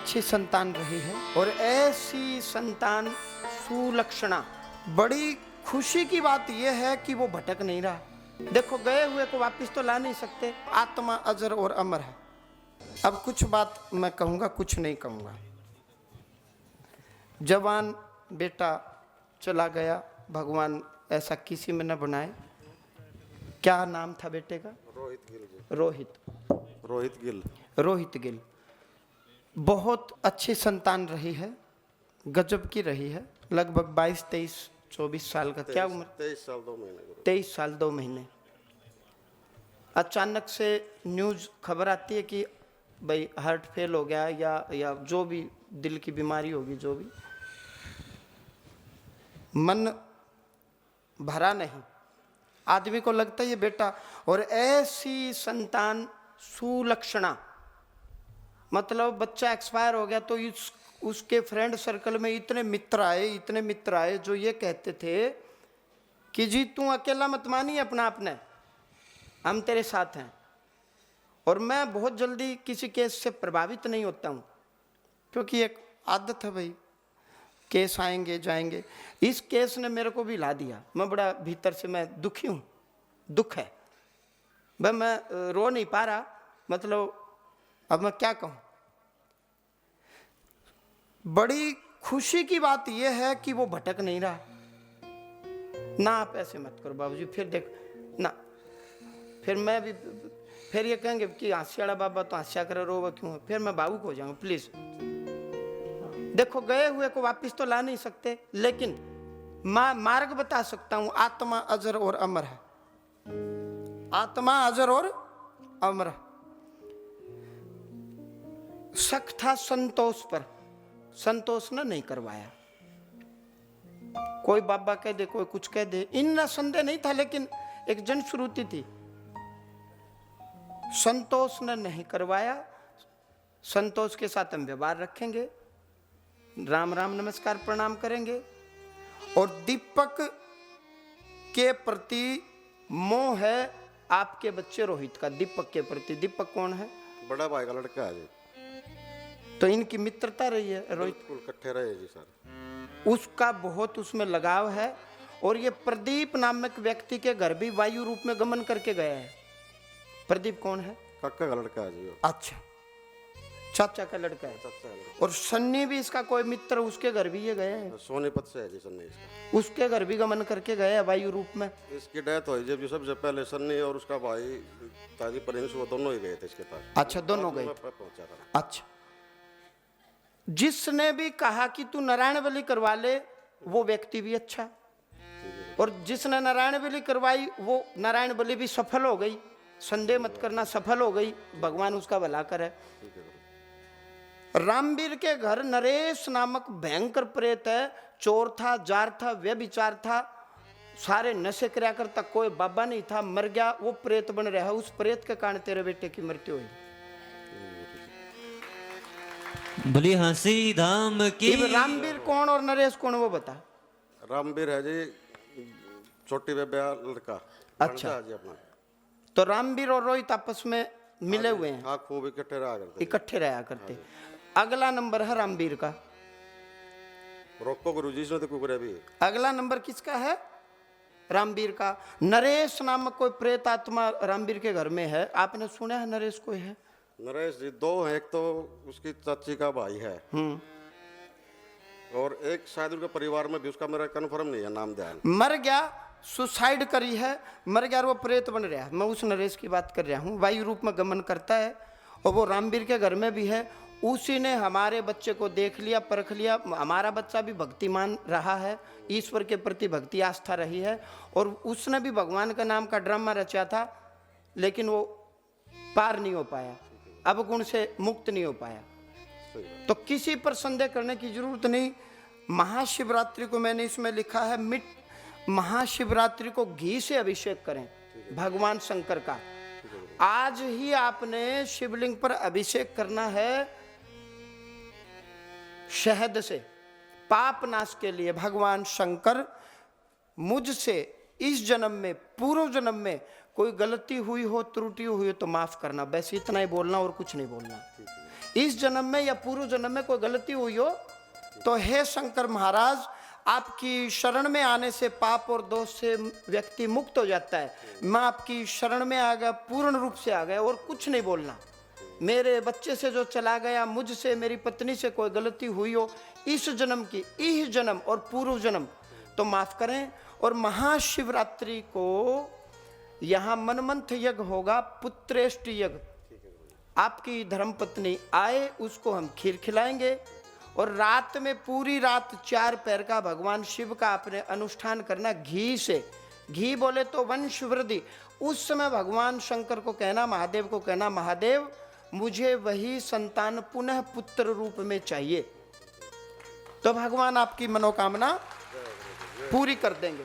अच्छी संतान रही है और ऐसी संतान सुलक्षणा। बड़ी खुशी की बात यह है कि वो भटक नहीं रहा। देखो, गए हुए को वापस तो ला नहीं सकते, आत्मा अजर और अमर है। अब कुछ बात मैं कहूँगा, कुछ नहीं कहूँगा। जवान बेटा चला गया, भगवान ऐसा किसी में न बनाए। क्या नाम था बेटे का? रोहित गिल जी। रोहित गिल। बहुत अच्छी संतान रही है, गजब की रही है। लगभग 22, 23, 24 साल का। क्या उम्र? 23 साल 2 महीने। 23 साल 2 महीने। अचानक से न्यूज़ खबर आती है कि भाई हार्ट फेल हो गया या जो भी दिल की बीमारी होगी, जो भी। मन भरा नहीं, आदमी को लगता है ये बेटा। और ऐसी संतान सुलक्षणा, मतलब बच्चा एक्सपायर हो गया तो उसके फ्रेंड सर्कल में इतने मित्र आए जो ये कहते थे कि जी तू अकेला मत मानी अपना आपने, हम तेरे साथ हैं। और मैं बहुत जल्दी किसी केस से प्रभावित नहीं होता हूँ, क्योंकि एक आदत है भाई, केस आएंगे जाएंगे। इस केस ने मेरे को भी ला दिया। मैं बड़ा भीतर से मैं दुखी हूँ, दुख है भाई। मैं रो नहीं पा रहा, मतलब अब मैं क्या कहूँ। बड़ी खुशी की बात यह है कि वो भटक नहीं रहा। ना आप ऐसे मत करो बाबूजी, फिर देख ना, फिर मैं भी फिर ये कहेंगे कि हास्याड़ा बाबा तो हास्या कर रो क्यों, फिर मैं भावुक हो जाऊंगा। प्लीज देखो, गए हुए को वापस तो ला नहीं सकते, लेकिन मार्ग बता सकता हूं। आत्मा अजर और अमर है, आत्मा अजर और अमर है। शक था संतोष पर, संतोष ने नहीं करवाया। कोई बाबा कह दे, कोई कुछ कह दे, इन संदेह नहीं था, लेकिन एक जनश्रुति थी। संतोष ने नहीं करवाया। संतोष के साथ हम व्यवहार रखेंगे, राम राम नमस्कार प्रणाम करेंगे। और दीपक के प्रति मोह है आपके बच्चे रोहित का, दीपक के प्रति। दीपक कौन है? बड़ा भाई का लड़का है जी। तो इनकी मित्रता रही है। रोहित बिल्कुल इकट्ठे रहे जी सर। उसका बहुत उसमें लगाव है। और ये प्रदीप नामक व्यक्ति के घर भी वायु रूप में गमन करके गया है। प्रदीप कौन है? काका का लड़का है जी। अच्छा, चाचा का लड़का है। चाचा है। और सन्नी भी इसका कोई मित्र, उसके घर भी ये गए हैं। सोनीपत से है जी सन्नी इसका। उसके घर भी गमन करके गए हैं वायु रूप में। इसकी डेथ हुई जब सबसे पहले सन्नी और उसका भाई ताजी प्रिंस, वो दोनों ही गए थे इसके पास। अच्छा, दोनों गए। पहुंचा था। अच्छा, जिसने भी कहा कि तू नारायण बलि करवा ले, वो व्यक्ति भी अच्छा। और जिसने नारायण बलि करवाई, वो नारायण बलि भी सफल हो गई। संदेह मत करना, सफल हो गई। भगवान उसका भला करे। रामवीर के घर नरेश नामक भयंकर प्रेत है। चोर था, जार था, व्यभिचार था, सारे नशे कराया करता। कोई बाबा नहीं था, मर गया, वो प्रेत बन रहा है। उस प्रेत के कारण तेरे बेटे की मृत्यु हुई। भली हंसी धाम की। रामवीर कौन और नरेश कौन, वो बता। रामवीर है जी छोटी बेबा लड़का। अच्छा जी अपना। तो रामवीर और रोहित आपस में मिले हुए हैं। हाँ, खूब इकट्ठे रहा करते। इकट्ठे रहा करते। अगला नंबर है रामवीर का। रोको गुरुजी से तो कुकरे भी। अगला नंबर किसका है? रामवीर का। नरेश नामक कोई प्रेत आत्मा रामवीर के घर में है। आपने सुना है नरेश कोई है? नरेश जी 2 है। एक तो उसकी चाची का भाई है, और एक शायद उनके परिवार में भी, उसका मेरा कंफर्म नहीं है नाम ध्यान। मर गया, सुसाइड करी है, मर गया, और वो प्रेत बन रहा है। मैं उस नरेश की बात कर रहा हूँ। वायु रूप में गमन करता है और वो रामवीर के घर में भी है। उसी ने हमारे बच्चे को देख लिया, परख लिया। हमारा बच्चा भी भक्तिमान रहा है, ईश्वर के प्रति भक्ति आस्था रही है। और उसने भी भगवान का नाम का ड्रामा रचा था, लेकिन वो पार नहीं हो पाया, अवगुण से मुक्त नहीं हो पाया। तो किसी पर संदेह करने की जरूरत नहीं। महाशिवरात्रि को मैंने इसमें लिखा है, महाशिवरात्रि को घी से अभिषेक करें भगवान शंकर का। आज ही आपने शिवलिंग पर अभिषेक करना है शहद से, पाप नाश के लिए। भगवान शंकर, मुझसे इस जन्म में, पूर्व जन्म में कोई गलती हुई हो, त्रुटि हुई हो तो माफ करना। बस इतना ही बोलना और कुछ नहीं बोलना। इस जन्म में या पूर्व जन्म में कोई गलती हुई हो तो हे शंकर महाराज, आपकी शरण में आने से पाप और दोष से व्यक्ति मुक्त हो जाता है। मैं आपकी शरण में आ गया, पूर्ण रूप से आ गया, और कुछ नहीं बोलना। मेरे बच्चे से जो चला गया, मुझसे, मेरी पत्नी से कोई गलती हुई हो इस जन्म की, इस जन्म और पूर्व जन्म, तो माफ करें। और महाशिवरात्रि को यहाँ मनमंथ यज्ञ होगा, पुत्रेष्ट यज्ञ। आपकी धर्मपत्नी आए, उसको हम खीर खिलाएंगे, और रात में पूरी रात 4 पैर का भगवान शिव का आपने अनुष्ठान करना घी से। घी बोले तो वंश वृद्धि। उस समय भगवान शंकर को कहना, महादेव को कहना, महादेव मुझे वही संतान पुनः पुत्र रूप में चाहिए, तो भगवान आपकी मनोकामना पूरी कर देंगे।